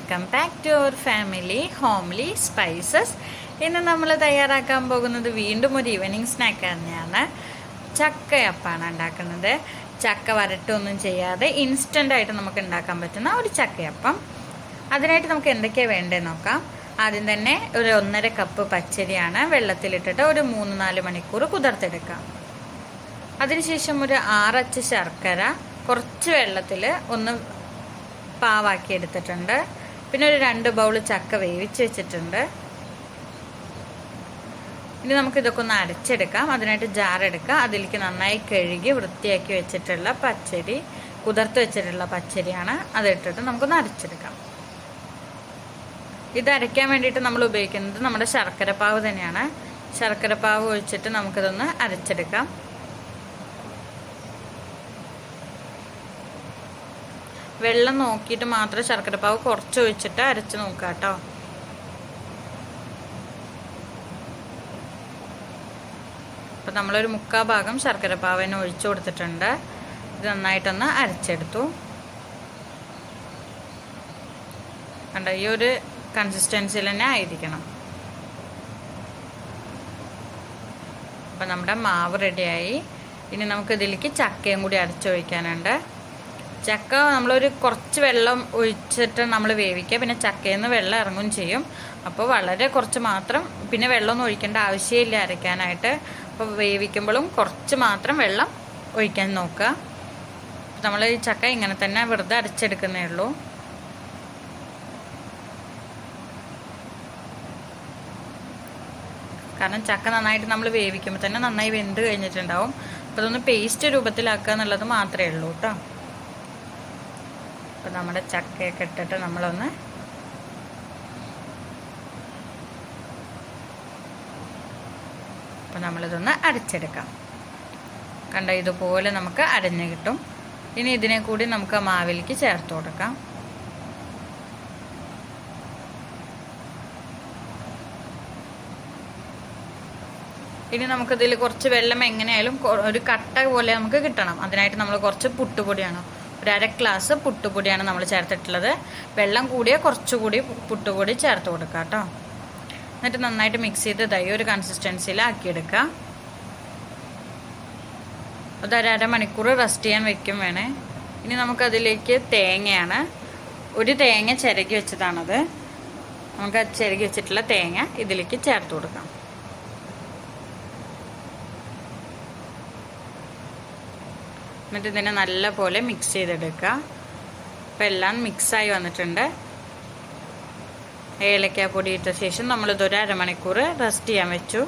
Welcome back to our family homely spices. ഇന്ന് നമ്മൾ തയ്യാറാക്കാൻ പോകുന്നത് വീണ്ടും ഒരു ഈവനിങ് സ്നാക്ക് തന്നെയാണ്. ചക്കയപ്പാണ് ഉണ്ടാക്കുന്നത്. ചക്ക വരട്ടൊന്നും ചെയ്യാതെ ഇൻസ്റ്റൻ്റായിട്ട് നമുക്ക് ഉണ്ടാക്കാൻ പറ്റുന്ന ഒരു ചക്കയപ്പം. അതിനായിട്ട് നമുക്ക് എന്തൊക്കെയാണ് വേണ്ടതെന്ന് നോക്കാം. ആദ്യം തന്നെ ഒരു 1.5 കപ്പ് പച്ചരിയാണ് വെള്ളത്തിലിട്ടിട്ട് ഒരു 3-4 മണിക്കൂർ കുതിർത്തെടുക്കാം. അതിനുശേഷം ഒരു 6 അച്ച് ശർക്കര കുറച്ച് വെള്ളത്തിൽ ഒന്ന് പാവാക്കി എടുത്തിട്ടുണ്ട്. പിന്നെ ഒരു 2 ബൗൾ ചക്ക വേവിച്ച് വെച്ചിട്ടുണ്ട്. ഇനി നമുക്കിതൊക്കെ ഒന്ന് അരച്ചെടുക്കാം. അതിനായിട്ട് ജാറെടുക്കുക. അതിലേക്ക് നന്നായി കഴുകി വൃത്തിയാക്കി വെച്ചിട്ടുള്ള പച്ചരി, കുതിർത്ത് വെച്ചിട്ടുള്ള പച്ചരിയാണ്, അതിട്ടിട്ട് നമുക്കൊന്ന് അരച്ചെടുക്കാം. ഇത് അരയ്ക്കാൻ വേണ്ടിയിട്ട് നമ്മൾ ഉപയോഗിക്കുന്നത് നമ്മുടെ ശർക്കരപ്പാവ് തന്നെയാണ്. ശർക്കരപ്പാവ് ഒഴിച്ചിട്ട് നമുക്കിതൊന്ന് അരച്ചെടുക്കാം. വെള്ളം നോക്കിയിട്ട് മാത്രം ശർക്കരപ്പാവ് കുറച്ച് ഒഴിച്ചിട്ട് അരച്ച് നോക്കുക കേട്ടോ. അപ്പം നമ്മളൊരു 3/4 ഭാഗം ശർക്കരപ്പാവിന് ഒഴിച്ചു കൊടുത്തിട്ടുണ്ട്. ഇത് നന്നായിട്ടൊന്ന് അരച്ചെടുത്തു. കണ്ടോ, ഈ ഒരു കൺസിസ്റ്റൻസിയിൽ തന്നെ ആയിരിക്കണം. അപ്പം നമ്മുടെ മാവ് റെഡിയായി. ഇനി നമുക്ക് ഇതിലേക്ക് ചക്കയും കൂടി അരച്ചൊഴിക്കാനുണ്ട്. ചക്ക നമ്മളൊരു കുറച്ച് വെള്ളം ഒഴിച്ചിട്ട് നമ്മൾ വേവിക്കുക. പിന്നെ ചക്കയിൽ നിന്ന് വെള്ളം ഇറങ്ങും ചെയ്യും. അപ്പോൾ വളരെ കുറച്ച് മാത്രം, പിന്നെ വെള്ളമൊന്നും ഒഴിക്കേണ്ട ആവശ്യമില്ല അരയ്ക്കാനായിട്ട്. അപ്പോൾ വേവിക്കുമ്പോഴും കുറച്ച് മാത്രം വെള്ളം ഒഴിക്കാൻ നോക്കുക. നമ്മൾ ഈ ചക്ക ഇങ്ങനെ തന്നെ വെറുതെ അരച്ചെടുക്കുന്നേ ഉള്ളൂ. കാരണം ചക്ക നന്നായിട്ട് നമ്മൾ വേവിക്കുമ്പോൾ തന്നെ നന്നായി വെന്ത് കഴിഞ്ഞിട്ടുണ്ടാവും. അപ്പോൾ അതൊന്ന് പേസ്റ്റ് രൂപത്തിലാക്കുക എന്നുള്ളത് മാത്രമേ ഉള്ളൂ കേട്ടോ. അപ്പോൾ നമ്മുടെ ചക്കയൊക്കെ ഇട്ടിട്ട് നമ്മളൊന്ന് അപ്പോൾ നമ്മളിതൊന്ന് അരച്ചെടുക്കാം. കണ്ടോ, ഇതുപോലെ നമുക്ക് അരഞ്ഞ് കിട്ടും. ഇനി ഇതിനെ കൂടി നമുക്ക് ആ മാവിലേക്ക് ചേർത്ത് കൊടുക്കാം. ഇനി നമുക്കിതിൽ കുറച്ച് വെള്ളം എങ്ങനെയായാലും ഒരു കട്ട പോലെ നമുക്ക് കിട്ടണം. അതിനായിട്ട് നമ്മൾ കുറച്ച് പുട്ടുപൊടിയാണ്, ഒരു 1/2 ഗ്ലാസ് പുട്ടുപൊടിയാണ് നമ്മൾ ചേർത്തിട്ടുള്ളത്. വെള്ളം കൂടിയ കുറച്ചുകൂടി പുട്ടുപൊടി ചേർത്ത് കൊടുക്കുക കേട്ടോ. എന്നിട്ട് നന്നായിട്ട് മിക്സ് ചെയ്ത് ഇതായി ഒരു കൺസിസ്റ്റൻസിയിലാക്കിയെടുക്കുക. അത് 1/2 മണിക്കൂർ റെസ്റ്റ് ചെയ്യാൻ വെക്കും വേണേ. ഇനി നമുക്കതിലേക്ക് തേങ്ങയാണ്, ഒരു തേങ്ങ ചിരകി വെച്ചതാണത്. നമുക്ക് ചിരകി വെച്ചിട്ടുള്ള തേങ്ങ ഇതിലേക്ക് ചേർത്ത് കൊടുക്കാം. എന്നിട്ട് ഇതിനെ നല്ല പോലെ മിക്സ് ചെയ്തെടുക്കുക. അപ്പോൾ എല്ലാം മിക്സായി വന്നിട്ടുണ്ട്. ഏലക്കാപ്പൊടി ഇട്ട ശേഷം നമ്മളിതൊരു 1/2 മണിക്കൂർ റെസ്റ്റ് ചെയ്യാൻ വെച്ചു.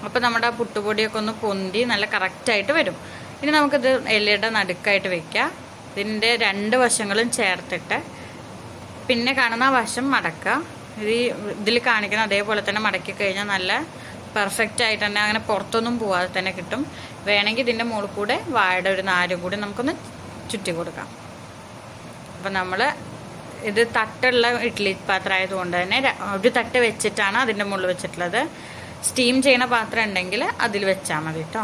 അപ്പോൾ നമ്മുടെ ആ പുട്ടുപൊടിയൊക്കെ ഒന്ന് പൊന്തി നല്ല കറക്റ്റായിട്ട് വരും. ഇനി നമുക്കിത് ഇലയുടെ നടുക്കായിട്ട് വെക്കുക. ഇതിൻ്റെ 2 വശങ്ങളും ചേർത്തിട്ട് പിന്നെ കാണുന്ന വശം മടക്കുക. ഇതിൽ കാണിക്കുന്ന അതേപോലെ തന്നെ മടക്കി കഴിഞ്ഞാൽ നല്ല പെർഫെക്റ്റ് ആയിട്ട് തന്നെ അങ്ങനെ പുറത്തൊന്നും പോവാതെ തന്നെ കിട്ടും. വേണമെങ്കിൽ ഇതിൻ്റെ മുകളിൽ കൂടെ വാഴയുടെ ഒരു നാര് കൂടി നമുക്കൊന്ന് ചുറ്റി കൊടുക്കാം. അപ്പം നമ്മൾ ഇത് തട്ടുള്ള ഇഡ്ഡലി പാത്രം ആയതുകൊണ്ട് തന്നെ ഒരു തട്ട് വെച്ചിട്ടാണ് അതിൻ്റെ മുകളിൽ വെച്ചിട്ടുള്ളത്. സ്റ്റീം ചെയ്യുന്ന പാത്രം ഉണ്ടെങ്കിൽ അതിൽ വെച്ചാൽ മതി കേട്ടോ.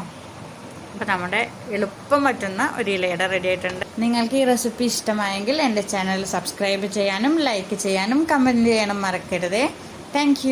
അപ്പം നമ്മുടെ എളുപ്പം പറ്റുന്ന ഒരു ഇലയുടെ റെഡി ആയിട്ടുണ്ട്. നിങ്ങൾക്ക് ഈ റെസിപ്പി ഇഷ്ടമായെങ്കിൽ എൻ്റെ ചാനൽ സബ്സ്ക്രൈബ് ചെയ്യാനും ലൈക്ക് ചെയ്യാനും കമൻറ്റ് ചെയ്യാനും മറക്കരുതേ. താങ്ക്